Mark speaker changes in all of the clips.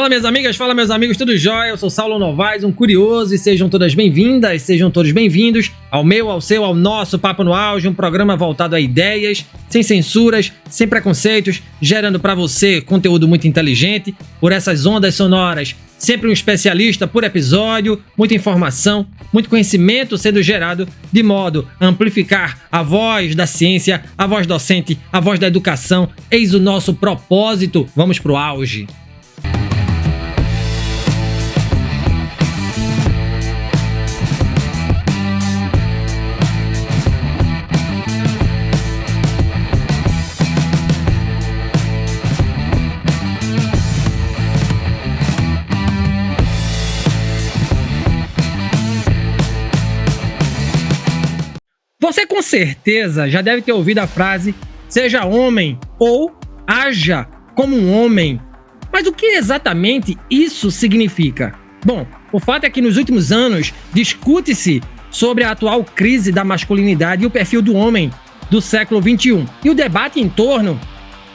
Speaker 1: Fala minhas amigas, fala meus amigos, tudo jóia? Eu sou Saulo Novaes, um curioso, e sejam todas bem-vindas, sejam todos bem-vindos ao meu, ao seu, ao nosso Papo no Auge, um programa voltado a ideias, sem censuras, sem preconceitos, gerando para você conteúdo muito inteligente, por essas ondas sonoras, sempre um especialista por episódio, muita informação, muito conhecimento sendo gerado de modo a amplificar a voz da ciência, a voz docente, a voz da educação. Eis o nosso propósito, vamos pro auge. Você com certeza já deve ter ouvido a frase seja homem ou haja como um homem. Mas o que exatamente isso significa? Bom, o fato é que nos últimos anos discute-se sobre a atual crise da masculinidade e o perfil do homem do século XXI. E o debate em torno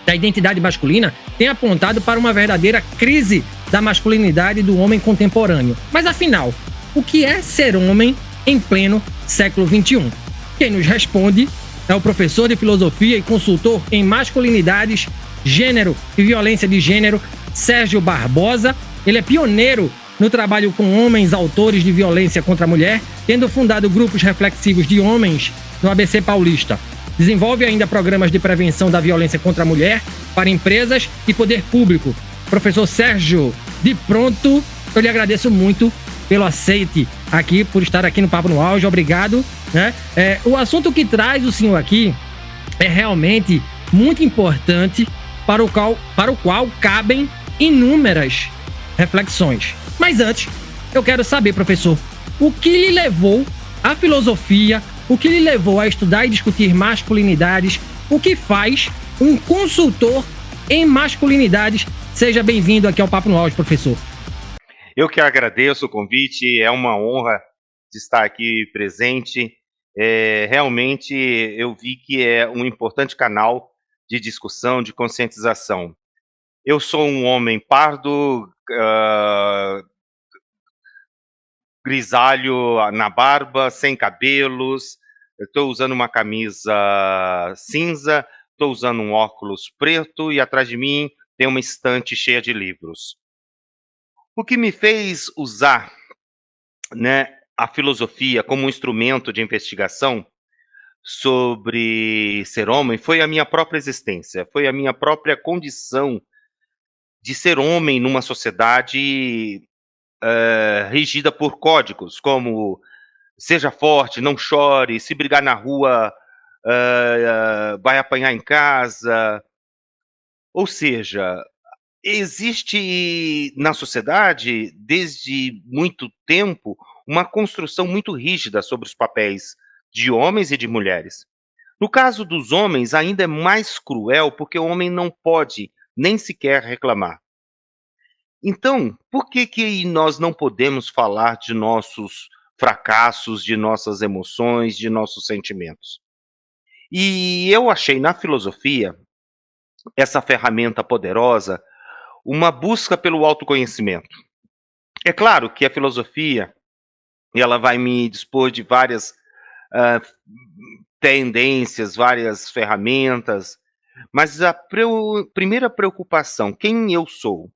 Speaker 1: da identidade masculina tem apontado para uma verdadeira crise da masculinidade do homem contemporâneo. Mas afinal, o que é ser homem em pleno século XXI? Quem nos responde é o professor de filosofia e consultor em masculinidades, gênero e violência de gênero, Sérgio Barbosa. Ele é pioneiro no trabalho com homens autores de violência contra a mulher, tendo fundado grupos reflexivos de homens no ABC Paulista. Desenvolve ainda programas de prevenção da violência contra a mulher para empresas e poder público. Professor Sérgio, de pronto, eu lhe agradeço muito pelo aceite aqui, por estar aqui no Papo no Auge, obrigado. Né? O assunto que traz o senhor aqui é realmente muito importante para o qual cabem inúmeras reflexões. Mas antes, eu quero saber, professor, o que lhe levou à filosofia, o que lhe levou a estudar e discutir masculinidades, o que faz um consultor em masculinidades? Seja bem-vindo aqui ao Papo no Auge, professor.
Speaker 2: Eu que agradeço o convite, é uma honra de estar aqui presente. Realmente eu vi que é um importante canal de discussão, de conscientização. Eu sou um homem pardo, grisalho na barba, sem cabelos, estou usando uma camisa cinza, estou usando um óculos preto e atrás de mim tem uma estante cheia de livros. O que me fez usar, né, a filosofia como um instrumento de investigação sobre ser homem foi a minha própria existência, foi a minha própria condição de ser homem numa sociedade regida por códigos, como seja forte, não chore, se brigar na rua, vai apanhar em casa. Ou seja, existe na sociedade, desde muito tempo, uma construção muito rígida sobre os papéis de homens e de mulheres. No caso dos homens, ainda é mais cruel, porque o homem não pode nem sequer reclamar. Então, por que nós não podemos falar de nossos fracassos, de nossas emoções, de nossos sentimentos? E eu achei na filosofia essa ferramenta poderosa, uma busca pelo autoconhecimento. É claro que a filosofia ela vai me dispor de várias tendências, várias ferramentas, mas a primeira preocupação, quem eu sou?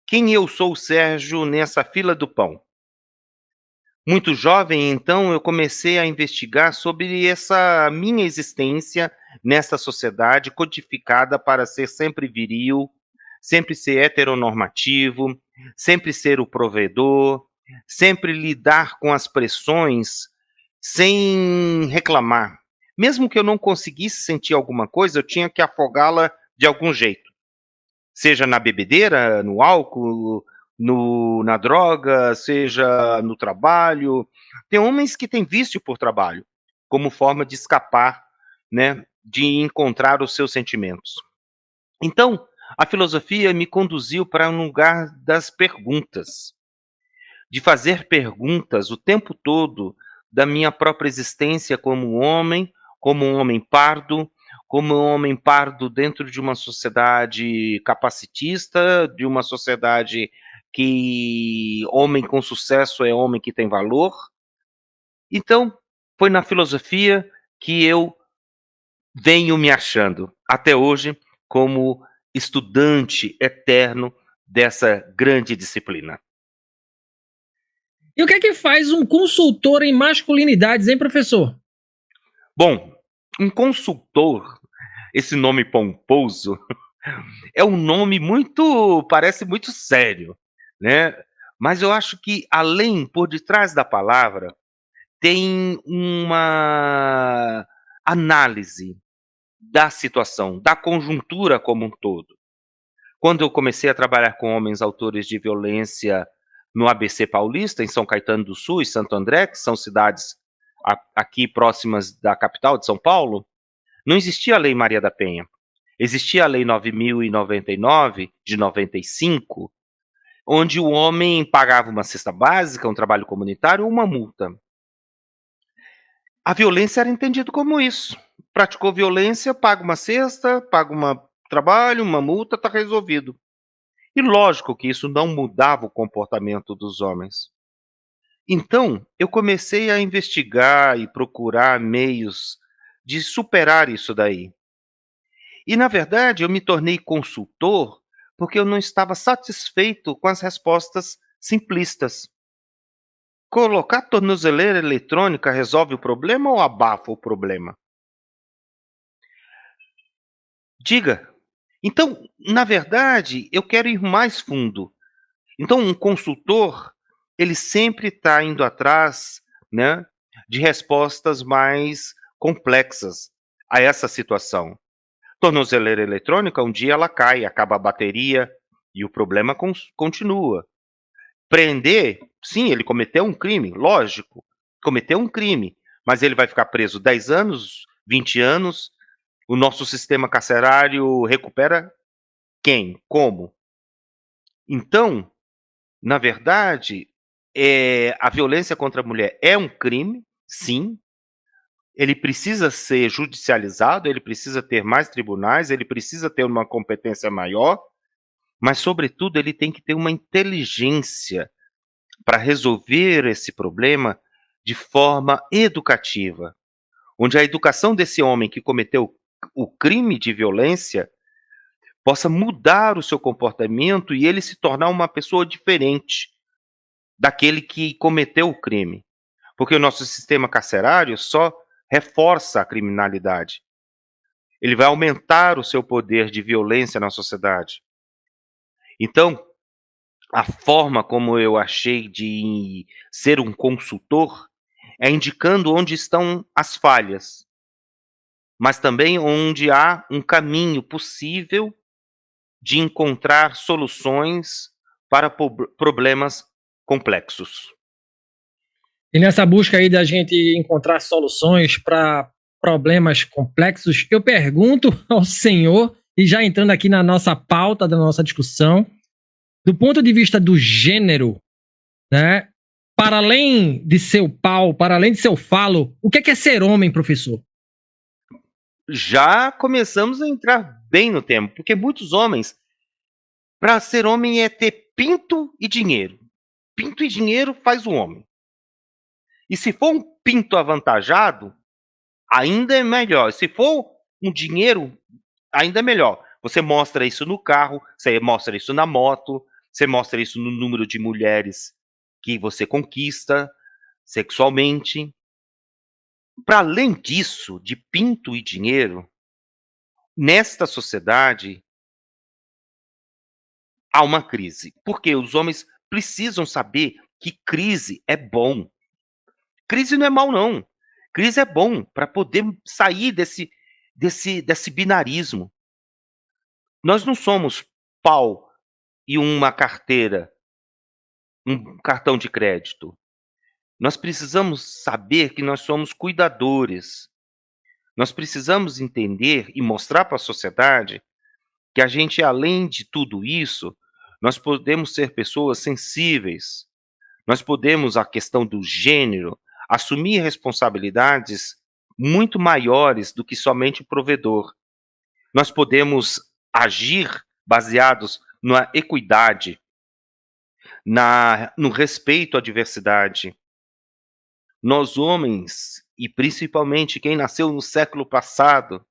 Speaker 2: Quem eu sou, Sérgio, nessa fila do pão? Muito jovem, então, eu comecei a investigar sobre essa minha existência nessa sociedade codificada para ser sempre viril, sempre ser heteronormativo, sempre ser o provedor, sempre lidar com as pressões sem reclamar. Mesmo que eu não conseguisse sentir alguma coisa, eu tinha que afogá-la de algum jeito. Seja na bebedeira, no álcool, na droga, seja no trabalho. Tem homens que têm vício por trabalho, como forma de escapar, né, de encontrar os seus sentimentos. Então, a filosofia me conduziu para um lugar das perguntas, de fazer perguntas o tempo todo da minha própria existência como um homem pardo, como um homem pardo dentro de uma sociedade capacitista, de uma sociedade que homem com sucesso é homem que tem valor. Então, foi na filosofia que eu venho me achando até hoje como estudante eterno dessa grande disciplina.
Speaker 1: E o que é que faz um consultor em masculinidades, hein, professor?
Speaker 2: Bom, um consultor, esse nome pomposo, é um nome muito parece muito sério, né, mas eu acho que além, por detrás da palavra, tem uma análise da situação, da conjuntura como um todo. Quando eu comecei a trabalhar com homens autores de violência no ABC Paulista, em São Caetano do Sul e Santo André, que são cidades aqui próximas da capital de São Paulo, não existia a Lei Maria da Penha. Existia a Lei 9.099, de 95, onde o homem pagava uma cesta básica, um trabalho comunitário ou uma multa. A violência era entendida como isso. Praticou violência, paga uma cesta, paga um trabalho, uma multa, está resolvido. E lógico que isso não mudava o comportamento dos homens. Então, eu comecei a investigar e procurar meios de superar isso daí. E, na verdade, eu me tornei consultor porque eu não estava satisfeito com as respostas simplistas. Colocar tornozeleira eletrônica resolve o problema ou abafa o problema? Diga. Então, na verdade, eu quero ir mais fundo. Então, um consultor, ele sempre está indo atrás, né, de respostas mais complexas a essa situação. Tornozeleira eletrônica, um dia ela cai, acaba a bateria e o problema continua. Prender, sim, ele cometeu um crime, lógico, cometeu um crime, mas ele vai ficar preso 10 anos, 20 anos. O nosso sistema carcerário recupera quem? Como? Então, na verdade, a violência contra a mulher é um crime, sim. Ele precisa ser judicializado, ele precisa ter mais tribunais, ele precisa ter uma competência maior, mas, sobretudo, ele tem que ter uma inteligência para resolver esse problema de forma educativa, onde a educação desse homem que cometeu o crime de violência possa mudar o seu comportamento e ele se tornar uma pessoa diferente daquele que cometeu o crime. Porque o nosso sistema carcerário só reforça a criminalidade. Ele vai aumentar o seu poder de violência na sociedade. Então, a forma como eu achei de ser um consultor é indicando onde estão as falhas, mas também onde há um caminho possível de encontrar soluções para problemas complexos.
Speaker 1: E nessa busca aí da gente encontrar soluções para problemas complexos, eu pergunto ao senhor, e já entrando aqui na nossa pauta da nossa discussão, do ponto de vista do gênero, né? Para além de seu pau, para além de seu falo, o que é ser homem, professor?
Speaker 2: Já começamos a entrar bem no tema, porque muitos homens, para ser homem é ter pinto e dinheiro. Pinto e dinheiro faz o homem. E se for um pinto avantajado, ainda é melhor. Se for um dinheiro, ainda é melhor. Você mostra isso no carro, você mostra isso na moto, você mostra isso no número de mulheres que você conquista sexualmente. Para além disso, de pinto e dinheiro, nesta sociedade há uma crise. Porque os homens precisam saber que crise é bom. Crise não é mal, não. Crise é bom para poder sair desse binarismo. Nós não somos pau e uma carteira, um cartão de crédito. Nós precisamos saber que nós somos cuidadores. Nós precisamos entender e mostrar para a sociedade que a gente, além de tudo isso, nós podemos ser pessoas sensíveis. Nós podemos, a questão do gênero, assumir responsabilidades muito maiores do que somente o provedor. Nós podemos agir baseados na equidade, no respeito à diversidade. Nós homens, e principalmente quem nasceu no século passado,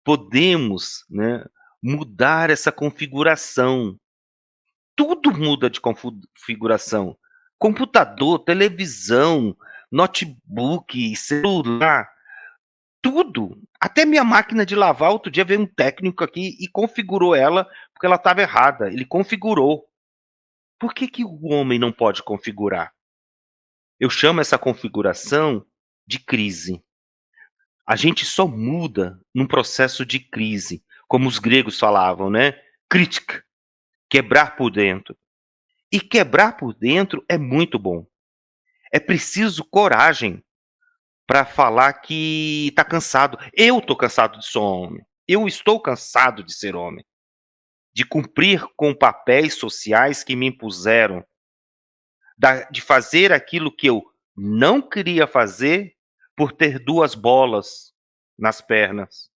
Speaker 2: podemos, né, mudar essa configuração. Tudo muda de configuração. Computador, televisão, notebook, celular, tudo. Até minha máquina de lavar, outro dia veio um técnico aqui e configurou ela, porque ela estava errada. Ele configurou. Por que que o homem não pode configurar? Eu chamo essa configuração de crise. A gente só muda num processo de crise, como os gregos falavam, né? Crítica, quebrar por dentro. E quebrar por dentro é muito bom. É preciso coragem para falar que está cansado. Eu estou cansado de ser homem. Eu estou cansado de ser homem. De cumprir com papéis sociais que me impuseram. De fazer aquilo que eu não queria fazer por ter 2 bolas nas pernas.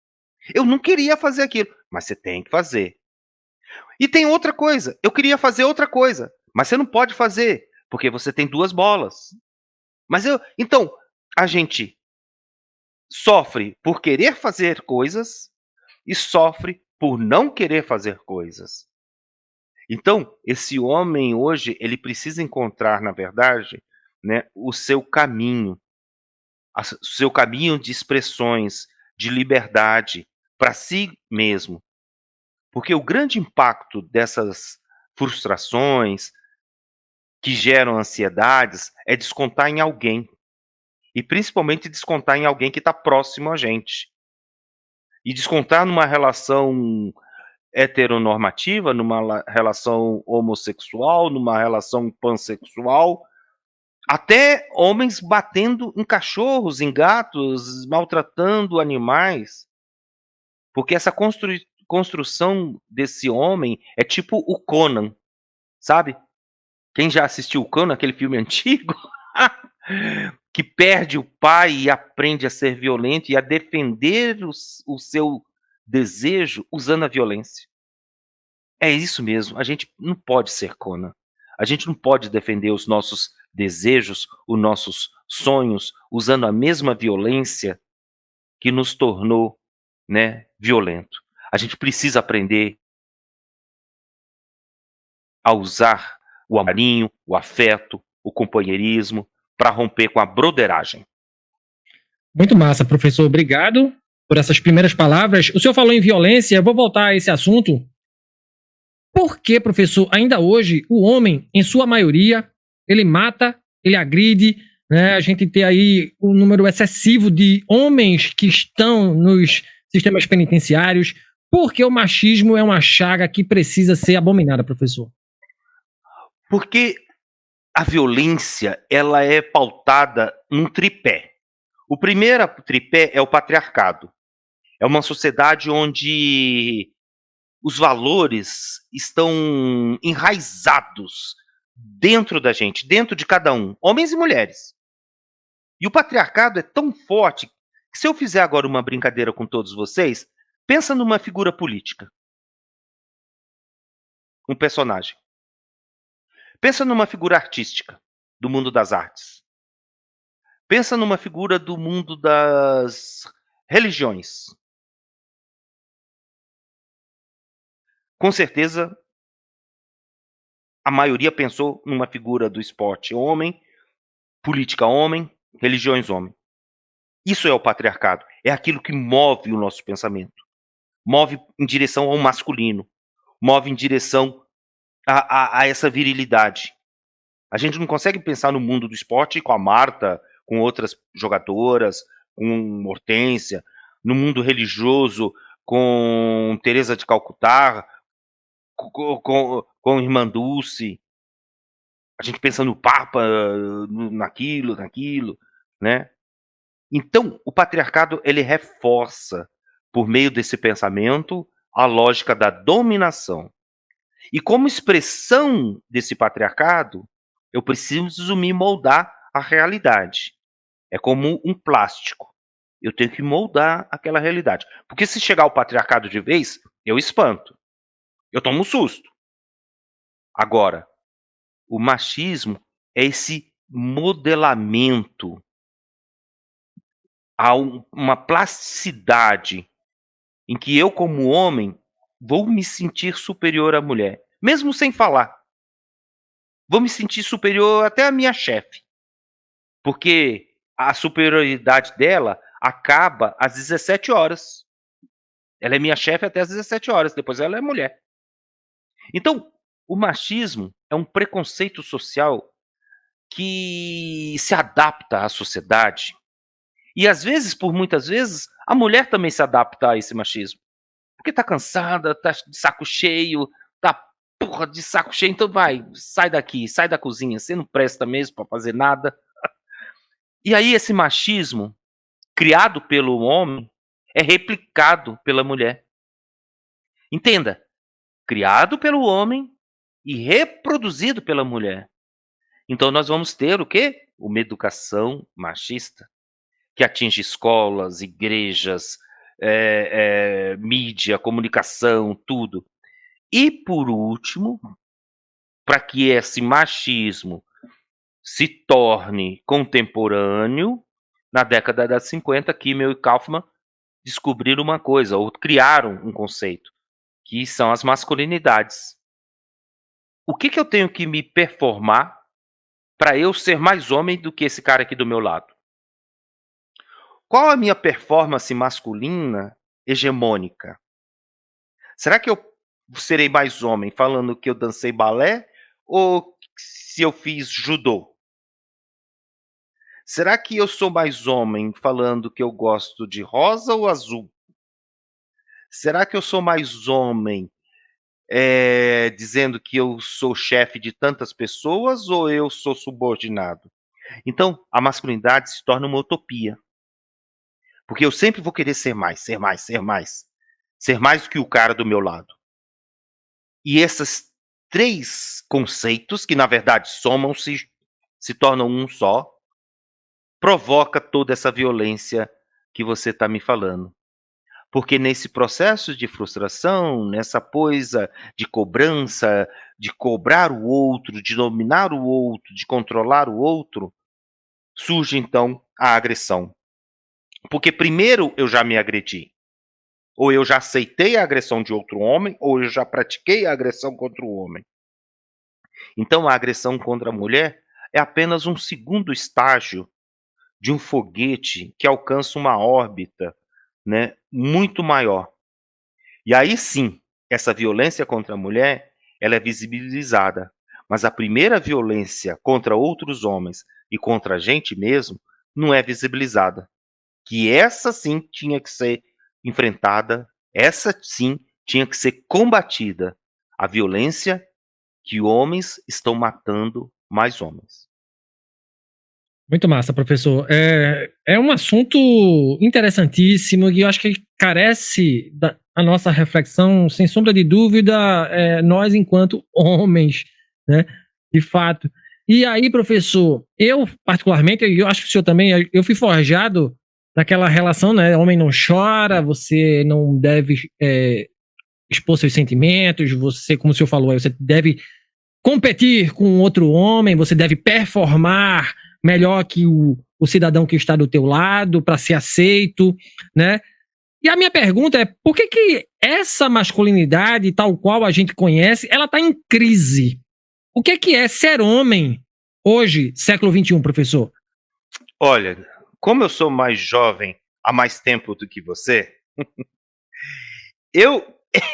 Speaker 2: Eu não queria fazer aquilo, mas você tem que fazer. E tem outra coisa, eu queria fazer outra coisa, mas você não pode fazer, porque você tem 2 bolas. Então, a gente sofre por querer fazer coisas e sofre por não querer fazer coisas. Então, esse homem hoje, ele precisa encontrar, na verdade, né, o seu caminho, o seu caminho de expressões, de liberdade para si mesmo. Porque o grande impacto dessas frustrações que geram ansiedades é descontar em alguém. E principalmente descontar em alguém que está próximo a gente. E descontar numa relação heteronormativa, numa relação homossexual, numa relação pansexual, até homens batendo em cachorros, em gatos, maltratando animais. Porque essa construção desse homem é tipo o Conan, sabe? Quem já assistiu o Conan, aquele filme antigo, que perde o pai e aprende a ser violento e a defender o seu desejo usando a violência. É isso mesmo, a gente não pode ser Conan. A gente não pode defender os nossos desejos, os nossos sonhos, usando a mesma violência que nos tornou, né, violento. A gente precisa aprender a usar o carinho, o afeto, o companheirismo, para romper com a broderagem.
Speaker 1: Muito massa, professor. Obrigado por essas primeiras palavras. O senhor falou em violência, eu vou voltar a esse assunto. Por que, professor, ainda hoje, o homem, em sua maioria, ele mata, ele agride, né? A gente tem aí um número excessivo de homens que estão nos sistemas penitenciários. Por que o machismo é uma chaga que precisa ser abominada, professor?
Speaker 2: Porque a violência, ela é pautada num tripé. O primeiro tripé é o patriarcado. É uma sociedade onde os valores estão enraizados dentro da gente, dentro de cada um, homens e mulheres. E o patriarcado é tão forte que se eu fizer agora uma brincadeira com todos vocês, pensa numa figura política. Um personagem. Pensa numa figura artística, do mundo das artes. Pensa numa figura do mundo das religiões. Com certeza, a maioria pensou numa figura do esporte homem, política homem, religiões homem. Isso é o patriarcado. É aquilo que move o nosso pensamento. Move em direção ao masculino. Move em direção a essa virilidade. A gente não consegue pensar no mundo do esporte com a Marta, com outras jogadoras, com Hortência, no mundo religioso com Teresa de Calcutá, com Irmã Dulce. A gente pensa no Papa, naquilo, né? Então, o patriarcado, ele reforça, por meio desse pensamento, a lógica da dominação. E como expressão desse patriarcado, eu preciso me moldar à realidade. É como um plástico. Eu tenho que moldar aquela realidade. Porque se chegar o patriarcado de vez, eu espanto. Eu tomo um susto. Agora, o machismo é esse modelamento, há uma plasticidade em que eu, como homem, vou me sentir superior à mulher, mesmo sem falar. Vou me sentir superior até à minha chefe, porque a superioridade dela acaba às 17 horas. Ela é minha chefe até às 17 horas, depois ela é mulher. Então, o machismo é um preconceito social que se adapta à sociedade. E às vezes, por muitas vezes, a mulher também se adapta a esse machismo. Porque tá cansada, tá de saco cheio, tá porra de saco cheio, então vai, sai daqui, sai da cozinha, você não presta mesmo pra fazer nada. E aí esse machismo, criado pelo homem, é replicado pela mulher. Entenda, criado pelo homem e reproduzido pela mulher. Então nós vamos ter o quê? Uma educação machista, que atinge escolas, igrejas, mídia, comunicação, tudo. E por último, para que esse machismo se torne contemporâneo, na década de 50, Kimmel e Kaufman descobriram uma coisa, ou criaram um conceito, que são as masculinidades. O que eu tenho que me performar para eu ser mais homem do que esse cara aqui do meu lado? Qual a minha performance masculina hegemônica? Será que eu serei mais homem falando que eu dancei balé ou se eu fiz judô? Será que eu sou mais homem falando que eu gosto de rosa ou azul? Será que eu sou mais homem, dizendo que eu sou chefe de tantas pessoas ou eu sou subordinado? Então, a masculinidade se torna uma utopia. Porque eu sempre vou querer ser mais, ser mais, ser mais. Ser mais do que o cara do meu lado. E esses 3 conceitos, que na verdade somam-se, se tornam um só, provoca toda essa violência que você está me falando. Porque nesse processo de frustração, nessa coisa de cobrança, de cobrar o outro, de dominar o outro, de controlar o outro, surge então a agressão. Porque primeiro eu já me agredi. Ou eu já aceitei a agressão de outro homem, ou eu já pratiquei a agressão contra o homem. Então a agressão contra a mulher é apenas um segundo estágio de um foguete que alcança uma órbita, né, muito maior. E aí sim, essa violência contra a mulher, ela é visibilizada. Mas a primeira violência contra outros homens e contra a gente mesmo não é visibilizada. Que essa sim tinha que ser enfrentada, essa sim tinha que ser combatida. A violência que homens estão matando mais homens.
Speaker 1: Muito massa, professor. É um assunto interessantíssimo e eu acho que carece da a nossa reflexão, sem sombra de dúvida, nós enquanto homens, né, de fato. E aí, professor, eu particularmente, eu acho que o senhor também, eu fui forjado naquela relação, né, homem não chora, você não deve expor seus sentimentos, você, como o senhor falou, você deve competir com outro homem, você deve performar melhor que o cidadão que está do teu lado para ser aceito, né? E a minha pergunta é, por que essa masculinidade, tal qual a gente conhece, ela está em crise? O que é ser homem hoje, século XXI, professor?
Speaker 2: Olha, como eu sou mais jovem há mais tempo do que você, eu,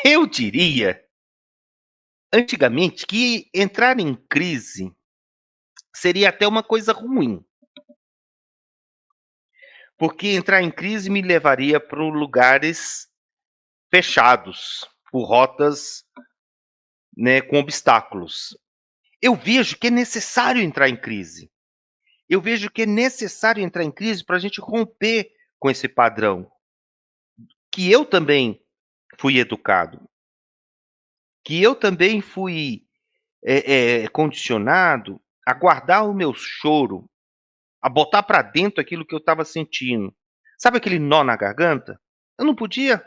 Speaker 2: eu diria, antigamente, que entrar em crise seria até uma coisa ruim. Porque entrar em crise me levaria para lugares fechados, por rotas, né, com obstáculos. Eu vejo que é necessário entrar em crise. Eu vejo que é necessário entrar em crise para a gente romper com esse padrão. Que eu também fui educado. Que eu também fui condicionado a guardar o meu choro, a botar para dentro aquilo que eu estava sentindo. Sabe aquele nó na garganta? Eu não podia.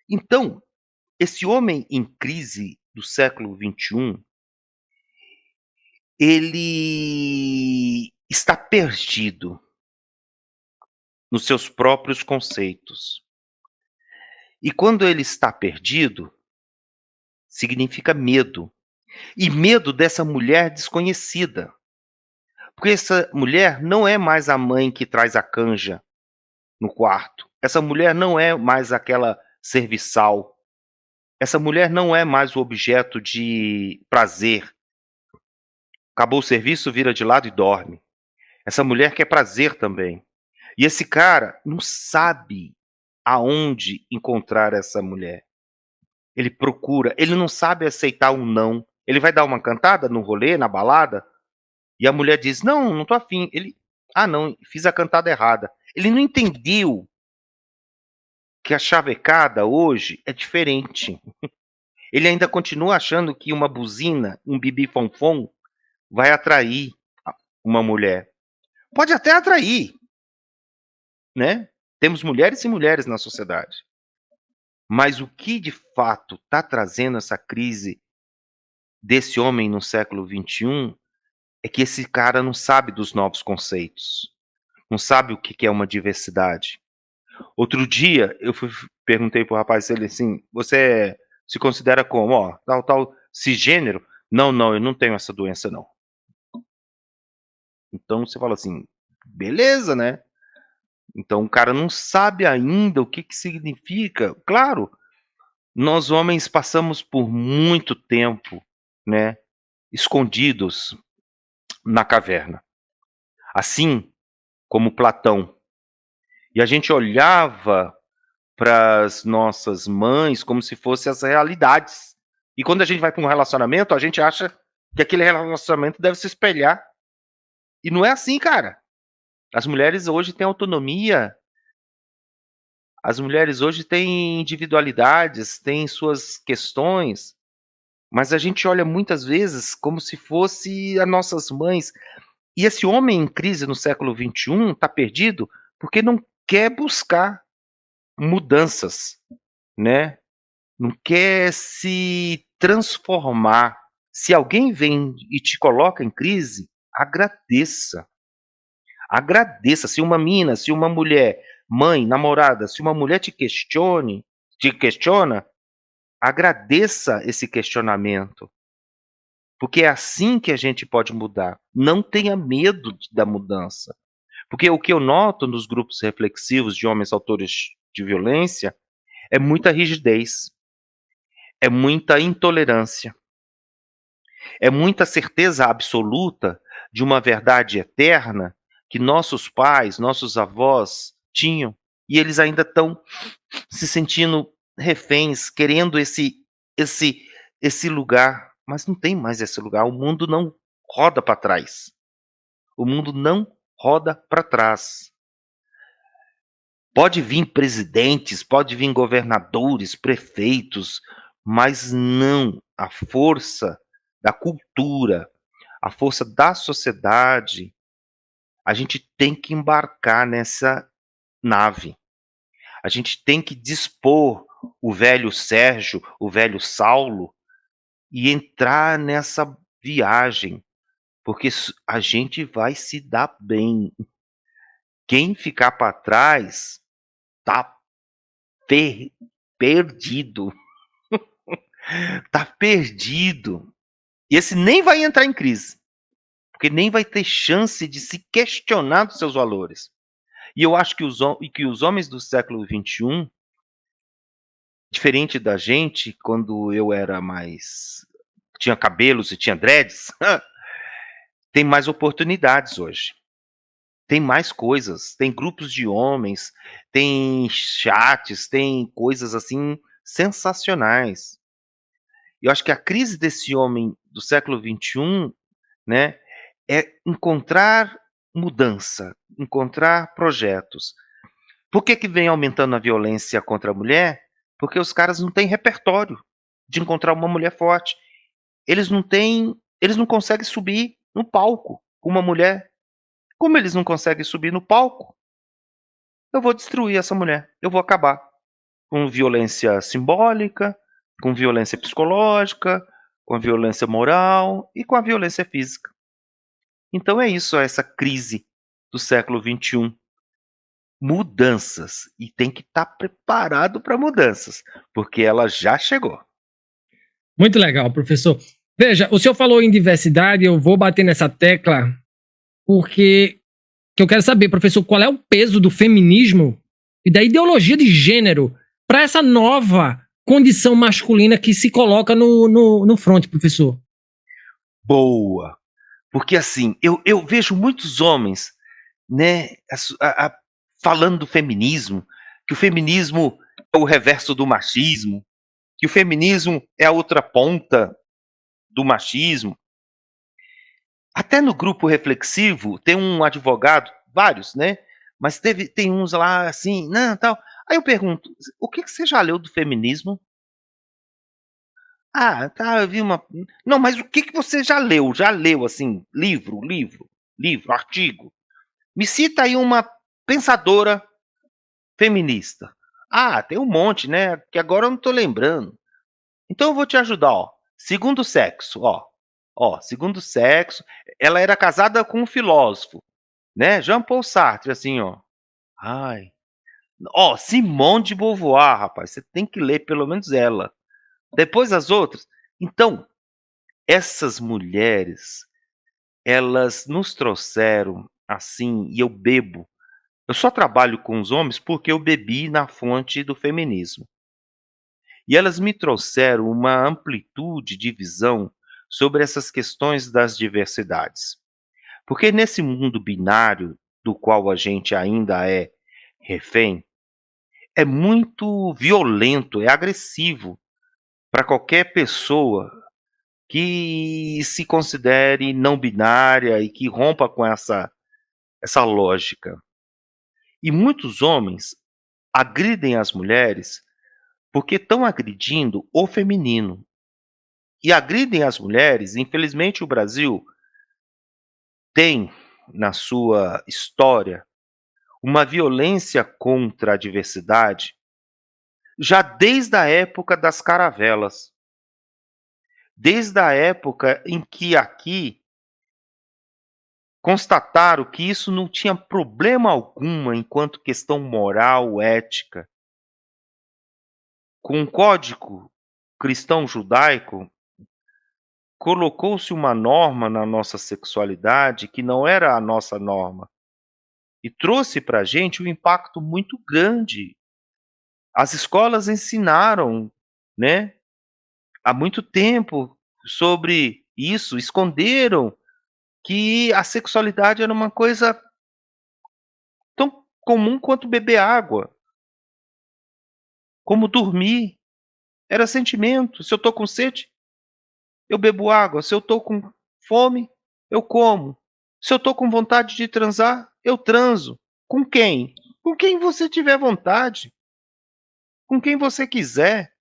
Speaker 2: Então, esse homem em crise do século XXI, ele está perdido nos seus próprios conceitos. E quando ele está perdido, significa medo. E medo dessa mulher desconhecida. Porque essa mulher não é mais a mãe que traz a canja no quarto. Essa mulher não é mais aquela serviçal. Essa mulher não é mais o objeto de prazer. Acabou o serviço, vira de lado e dorme. Essa mulher quer prazer também. E esse cara não sabe aonde encontrar essa mulher. Ele procura, ele não sabe aceitar um não. Ele vai dar uma cantada no rolê, na balada, e a mulher diz: "Não, não tô afim". Ele: "Ah, não, fiz a cantada errada". Ele não entendeu que a chavecada hoje é diferente. Ele ainda continua achando que uma buzina, um bibi-fonfon, vai atrair uma mulher. Pode até atrair, né? Temos mulheres e mulheres na sociedade. Mas o que de fato está trazendo essa crise desse homem no século XXI é que esse cara não sabe dos novos conceitos, não sabe o que é uma diversidade. Outro dia eu perguntei pro rapaz, ele assim: "Você se considera como? Ó, tal, cisgênero?" "Não, não, eu não tenho essa doença não." Então você fala assim: "Beleza, né?" Então o cara não sabe ainda o que significa. Claro, nós homens passamos por muito tempo, né, escondidos na caverna, assim como Platão. E a gente olhava para as nossas mães como se fossem as realidades. E quando a gente vai para um relacionamento, a gente acha que aquele relacionamento deve se espelhar. E não é assim, cara. As mulheres hoje têm autonomia, as mulheres hoje têm individualidades, têm suas questões, mas a gente olha muitas vezes como se fosse as nossas mães. E esse homem em crise no século XXI está perdido porque não quer buscar mudanças, né? Não quer se transformar. Se alguém vem e te coloca em crise, agradeça. Agradeça. Se uma mina, se uma mulher, mãe, namorada, se uma mulher te questiona, agradeça esse questionamento. Porque é assim que a gente pode mudar. Não tenha medo da mudança. Porque o que eu noto nos grupos reflexivos de homens autores de violência é muita rigidez, é muita intolerância, é muita certeza absoluta de uma verdade eterna que nossos pais, nossos avós tinham, e eles ainda estão se sentindo reféns, querendo esse esse lugar, mas não tem mais esse lugar. O mundo não roda para trás. O mundo não roda para trás. Pode vir presidentes, pode vir governadores, prefeitos, mas não a força da cultura, a força da sociedade. A gente tem que embarcar nessa nave. A gente tem que dispor o velho Sérgio, o velho Saulo e entrar nessa viagem, porque a gente vai se dar bem. Quem ficar para trás tá perdido. Tá perdido. E esse nem vai entrar em crise, porque nem vai ter chance de se questionar dos seus valores. E eu acho que os homens do século XXI, diferente da gente, quando eu era mais tinha cabelos e tinha dreads, tem mais oportunidades hoje. Tem mais coisas, tem grupos de homens, tem chats, tem coisas assim sensacionais. Eu acho que a crise desse homem do século XXI, né, é encontrar mudança, encontrar projetos. Por que vem aumentando a violência contra a mulher? Porque os caras não têm repertório de encontrar uma mulher forte. Eles não conseguem subir no palco com uma mulher. Como eles não conseguem subir no palco? eu vou destruir essa mulher, eu vou acabar com violência simbólica, com violência psicológica, com a violência moral e com a violência física. Então é isso, essa crise do século XXI. Mudanças, e tem que estar preparado para mudanças, porque ela já chegou.
Speaker 1: Muito legal, professor. Veja, o senhor falou em diversidade, eu vou bater nessa tecla porque que eu quero saber, professor, qual é o peso do feminismo e da ideologia de gênero para essa nova condição masculina que se coloca no front, professor?
Speaker 2: Boa! Porque assim, eu vejo muitos homens, né, falando do feminismo, que o feminismo é o reverso do machismo, que o feminismo é a outra ponta do machismo. Até no grupo reflexivo tem um advogado, vários, né? Mas tem uns lá assim, não, tal. Aí eu pergunto, o que você já leu do feminismo? Ah, tá, eu vi uma. Não, mas o que você já leu? Já leu, assim, livro, artigo? Me cita aí uma pensadora feminista. Ah, tem um monte, né? Que agora eu não tô lembrando. Então eu vou te ajudar, ó. Segundo sexo, ó. Ó, segundo sexo. Ela era casada com um filósofo, né? Jean Paul Sartre, assim, ó. Ai. Ó, Simone de Beauvoir, rapaz. Você tem que ler pelo menos ela. Depois as outras. Então, essas mulheres, elas nos trouxeram assim, e eu bebo. Eu só trabalho com os homens porque eu bebi na fonte do feminismo. E elas me trouxeram uma amplitude de visão sobre essas questões das diversidades. Porque nesse mundo binário do qual a gente ainda é refém, é muito violento, é agressivo para qualquer pessoa que se considere não binária e que rompa com essa lógica. E muitos homens agridem as mulheres porque estão agredindo o feminino. E agridem as mulheres, infelizmente o Brasil tem na sua história uma violência contra a diversidade já desde a época das caravelas. Desde a época em que aqui constataram que isso não tinha problema algum enquanto questão moral, ética. Com o código cristão judaico, colocou-se uma norma na nossa sexualidade que não era a nossa norma e trouxe para a gente um impacto muito grande. As escolas ensinaram, né, há muito tempo sobre isso, esconderam que a sexualidade era uma coisa tão comum quanto beber água, como dormir. Era sentimento. Se eu estou com sede, eu bebo água. Se eu estou com fome, eu como. Se eu estou com vontade de transar, eu transo. Com quem? Com quem você tiver vontade. Com quem você quiser.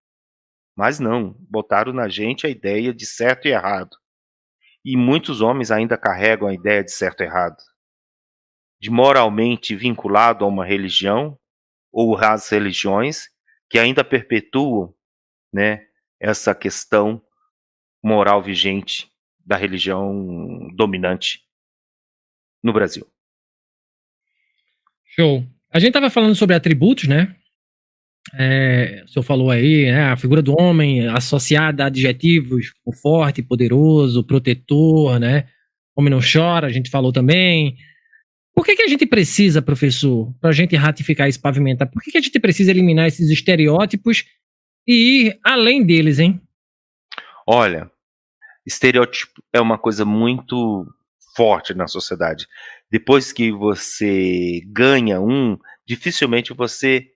Speaker 2: Mas não, botaram na gente a ideia de certo e errado. E muitos homens ainda carregam a ideia de certo e errado. De moralmente vinculado a uma religião ou às religiões que ainda perpetuam, né, essa questão moral vigente da religião dominante no Brasil.
Speaker 1: Show. A gente estava falando sobre atributos, né? O senhor falou aí, né? A figura do homem associada a adjetivos como forte, poderoso, protetor, né? Homem não chora, a gente falou também. Por que a gente precisa, professor, para a gente ratificar esse pavimentar, por que a gente precisa eliminar esses estereótipos e ir além deles, hein?
Speaker 2: Olha, estereótipo é uma coisa muito forte na sociedade. Depois que você ganha um, dificilmente você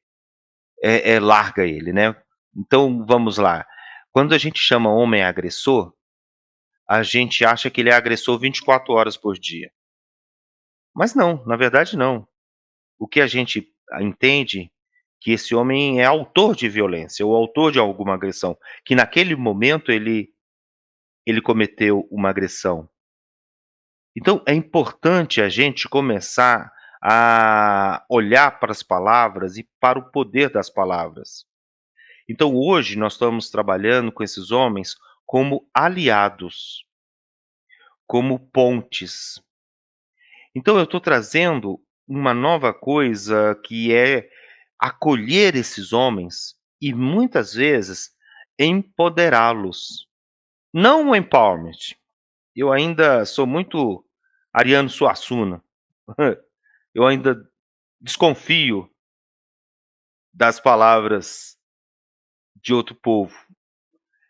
Speaker 2: larga ele, né? Então vamos lá. Quando a gente chama homem agressor, a gente acha que ele é agressor 24 horas por dia. Mas não, na verdade não. O que a gente entende que esse homem é autor de violência ou autor de alguma agressão, que naquele momento ele cometeu uma agressão. Então é importante a gente começar a olhar para as palavras e para o poder das palavras. Então hoje nós estamos trabalhando com esses homens como aliados, como pontes. Então eu estou trazendo uma nova coisa que é acolher esses homens e muitas vezes empoderá-los. Não o empowerment. Eu ainda sou muito Ariano Suassuna. Eu ainda desconfio das palavras de outro povo.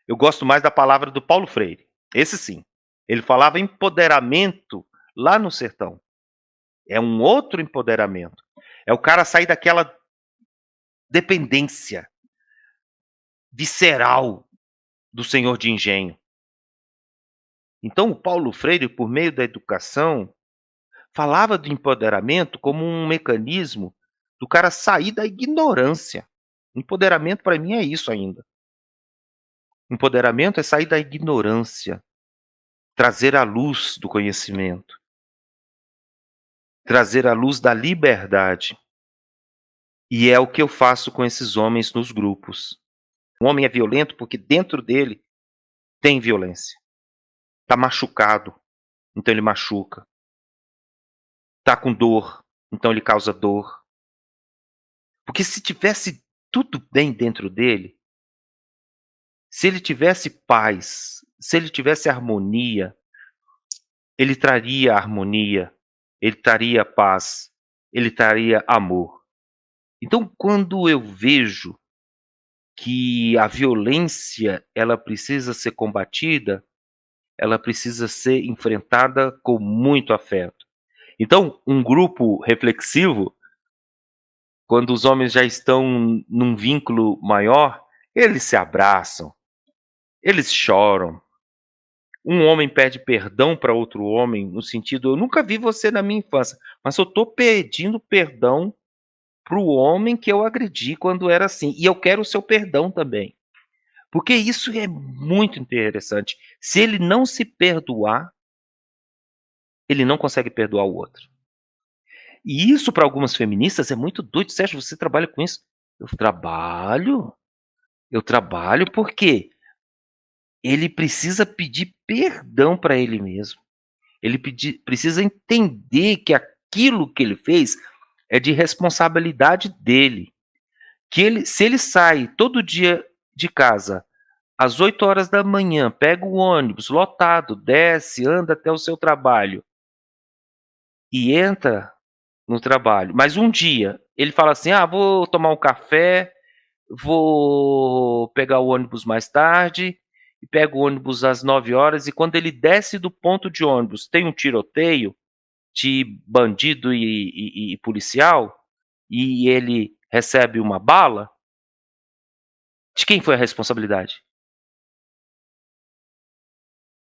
Speaker 2: Eu gosto mais da palavra do Paulo Freire. Esse sim. Ele falava empoderamento lá no sertão. É um outro empoderamento. É o cara sair daquela dependência visceral do senhor de engenho. Então, o Paulo Freire, por meio da educação, falava do empoderamento como um mecanismo do cara sair da ignorância. Empoderamento, para mim, é isso ainda. Empoderamento é sair da ignorância, trazer a luz do conhecimento, trazer a luz da liberdade. E é o que eu faço com esses homens nos grupos. O homem é violento porque dentro dele tem violência. Está machucado, então ele machuca. Está com dor, então ele causa dor. Porque se tivesse tudo bem dentro dele, se ele tivesse paz, se ele tivesse harmonia, ele traria harmonia, ele traria paz, ele traria amor. Então, quando eu vejo que a violência ela precisa ser combatida, ela precisa ser enfrentada com muito afeto. Então, um grupo reflexivo, quando os homens já estão num vínculo maior, eles se abraçam, eles choram. Um homem pede perdão para outro homem, no sentido, eu nunca vi você na minha infância, mas eu estou pedindo perdão para o homem que eu agredi quando era assim, e eu quero o seu perdão também. Porque isso é muito interessante. Se ele não se perdoar, ele não consegue perdoar o outro. E isso para algumas feministas é muito doido. Sérgio, você trabalha com isso? Eu trabalho porque ele precisa pedir perdão para ele mesmo. Ele precisa entender que aquilo que ele fez é de responsabilidade dele. Se ele sai todo dia de casa às 8 horas da manhã, pega o ônibus lotado, desce, anda até o seu trabalho e entra no trabalho, mas um dia ele fala assim: vou tomar um café, vou pegar o ônibus mais tarde, e pega o ônibus às 9 horas, e quando ele desce do ponto de ônibus, tem um tiroteio de bandido e policial, e ele recebe uma bala, de quem foi a responsabilidade?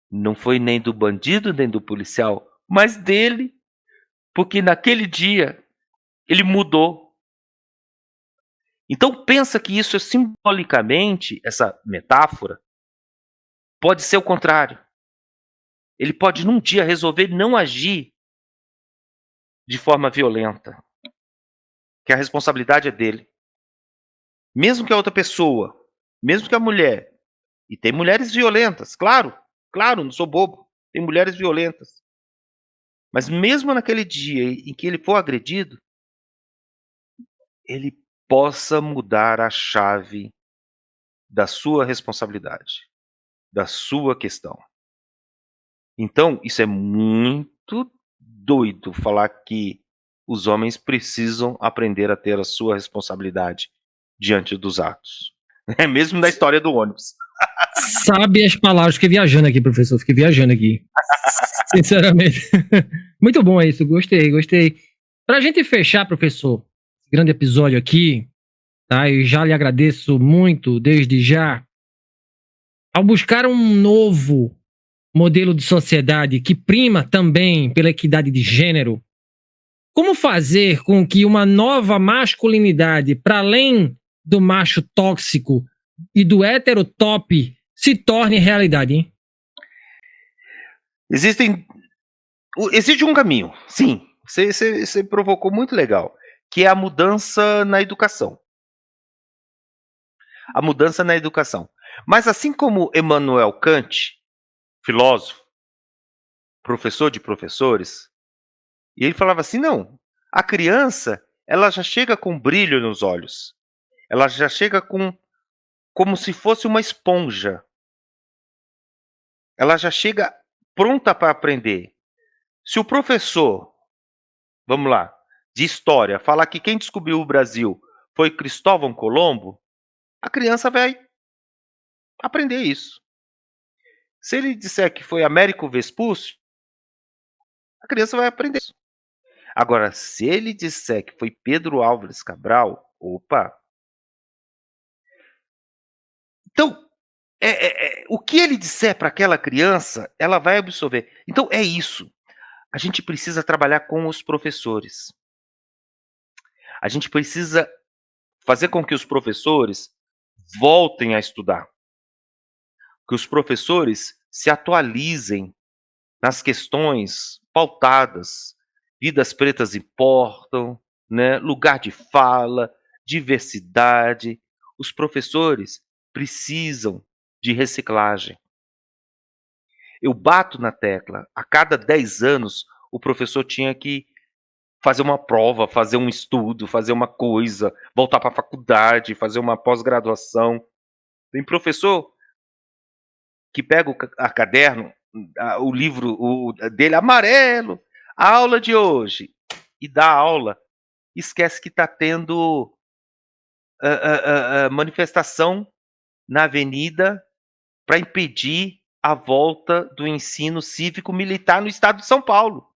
Speaker 2: Não foi nem do bandido, nem do policial, mas dele, porque naquele dia ele mudou. Então pensa que isso é simbolicamente, essa metáfora, pode ser o contrário. Ele pode num dia resolver não agir de forma violenta, que a responsabilidade é dele. Mesmo que a outra pessoa, mesmo que a mulher, e tem mulheres violentas, claro, não sou bobo, tem mulheres violentas. Mas mesmo naquele dia em que ele for agredido, ele possa mudar a chave da sua responsabilidade, da sua questão. Então, isso é muito doido falar que os homens precisam aprender a ter a sua responsabilidade diante dos atos. É mesmo na história do ônibus.
Speaker 1: Sabe as palavras, fiquei viajando aqui, professor, fiquei viajando aqui. Sinceramente. Muito bom isso, gostei. Pra gente fechar, professor, esse grande episódio aqui, tá? Eu já lhe agradeço muito, desde já, ao buscar um novo modelo de sociedade que prima também pela equidade de gênero, como fazer com que uma nova masculinidade, para além do macho tóxico e do hétero top, se torne realidade, hein?
Speaker 2: Existe um caminho, sim. Você provocou muito legal, que é a mudança na educação. A mudança na educação. Mas assim como Immanuel Kant, filósofo, professor de professores, e ele falava assim, não, a criança, ela já chega com brilho nos olhos. Ela já chega como se fosse uma esponja. Ela já chega pronta para aprender. Se o professor, vamos lá, de história, falar que quem descobriu o Brasil foi Cristóvão Colombo, a criança vai aprender isso. Se ele disser que foi Américo Vespúcio, a criança vai aprender isso. Agora, se ele disser que foi Pedro Álvares Cabral, opa! Então, o que ele disser para aquela criança, ela vai absorver. Então, é isso. A gente precisa trabalhar com os professores. A gente precisa fazer com que os professores voltem a estudar. Que os professores se atualizem nas questões pautadas. Vidas pretas importam, né? Lugar de fala, diversidade. Os professores precisam de reciclagem. Eu bato na tecla, a cada 10 anos o professor tinha que fazer uma prova, fazer um estudo, fazer uma coisa, voltar para a faculdade, fazer uma pós-graduação. Tem professor que pega o caderno, o livro dele amarelo, a aula de hoje, e dá aula, esquece que está tendo manifestação na avenida para impedir a volta do ensino cívico-militar no estado de São Paulo.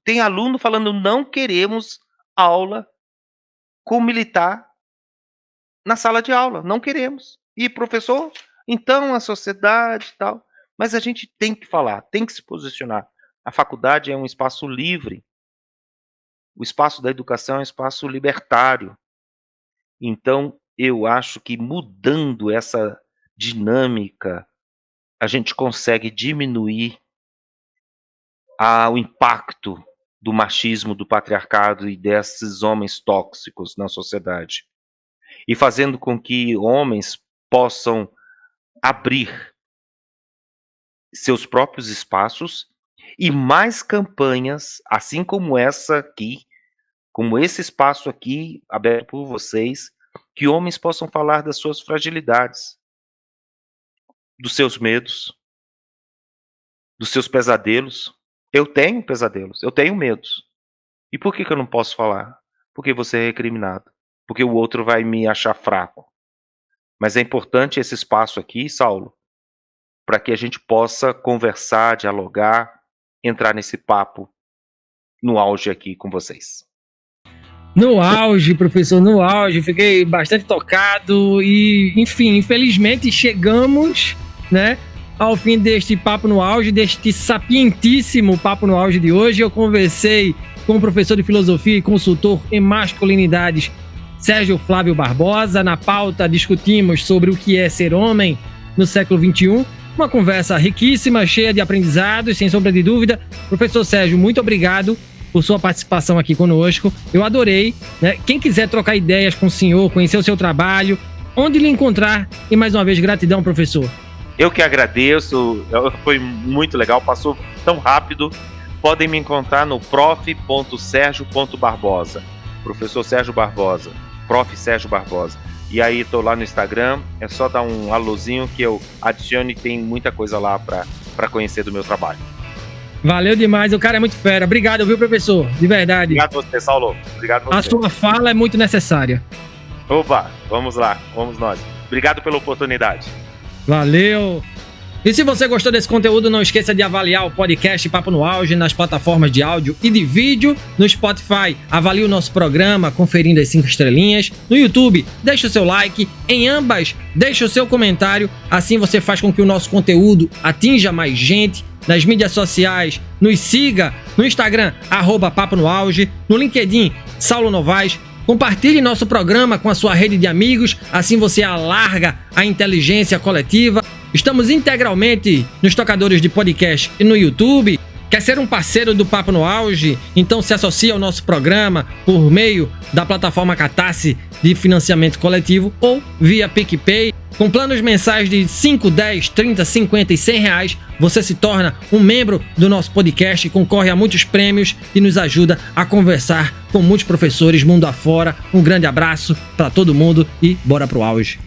Speaker 2: Tem aluno falando, não queremos aula com militar na sala de aula, não queremos. E professor, então a sociedade e tal. Mas a gente tem que falar, tem que se posicionar. A faculdade é um espaço livre. O espaço da educação é um espaço libertário. Então, eu acho que mudando essa dinâmica, a gente consegue diminuir o impacto do machismo, do patriarcado e desses homens tóxicos na sociedade. E fazendo com que homens possam abrir seus próprios espaços e mais campanhas, assim como essa aqui, como esse espaço aqui aberto por vocês, que homens possam falar das suas fragilidades, dos seus medos, dos seus pesadelos. Eu tenho pesadelos, eu tenho medos. E por que eu não posso falar? Porque você é recriminado, porque o outro vai me achar fraco. Mas é importante esse espaço aqui, Saulo, para que a gente possa conversar, dialogar, entrar nesse papo no auge aqui com vocês.
Speaker 1: No auge, professor, no auge, fiquei bastante tocado e, enfim, infelizmente chegamos, né, ao fim deste Papo no Auge, deste sapientíssimo Papo no Auge de hoje. Eu conversei com o professor de filosofia e consultor em masculinidades, Sérgio Flávio Barbosa. Na pauta discutimos sobre o que é ser homem no século XXI. Uma conversa riquíssima, cheia de aprendizados, sem sombra de dúvida. Professor Sérgio, muito obrigado por sua participação aqui conosco. Eu adorei, né? Quem quiser trocar ideias com o senhor, conhecer o seu trabalho, onde lhe encontrar? E mais uma vez, gratidão, professor.
Speaker 2: Eu que agradeço, foi muito legal, passou tão rápido. Podem me encontrar no prof.sergio.barbosa, professor Sérgio Barbosa, prof. Sérgio Barbosa. E aí estou lá no Instagram, é só dar um alôzinho que eu adiciono e tem muita coisa lá para conhecer do meu trabalho.
Speaker 1: Valeu demais, o cara é muito fera. Obrigado, viu, professor? De verdade.
Speaker 2: Obrigado a você, Saulo. Obrigado a você.
Speaker 1: A sua fala é muito necessária.
Speaker 2: Opa, vamos lá, vamos nós. Obrigado pela oportunidade.
Speaker 1: Valeu. E se você gostou desse conteúdo, não esqueça de avaliar o podcast Papo no Auge nas plataformas de áudio e de vídeo. No Spotify, avalie o nosso programa conferindo as 5 estrelinhas. No YouTube, deixe o seu like. Em ambas, deixe o seu comentário. Assim você faz com que o nosso conteúdo atinja mais gente. Nas mídias sociais, nos siga no Instagram, @Papo no Auge, no LinkedIn, Saulo Novaes. Compartilhe nosso programa com a sua rede de amigos, assim você alarga a inteligência coletiva. Estamos integralmente nos tocadores de podcast e no YouTube. Quer ser um parceiro do Papo no Auge? Então se associe ao nosso programa por meio da plataforma Catarse de financiamento coletivo ou via PicPay. Com planos mensais de 5, 10, 30, 50 e 100 reais, você se torna um membro do nosso podcast, concorre a muitos prêmios e nos ajuda a conversar com muitos professores mundo afora. Um grande abraço para todo mundo e bora pro auge.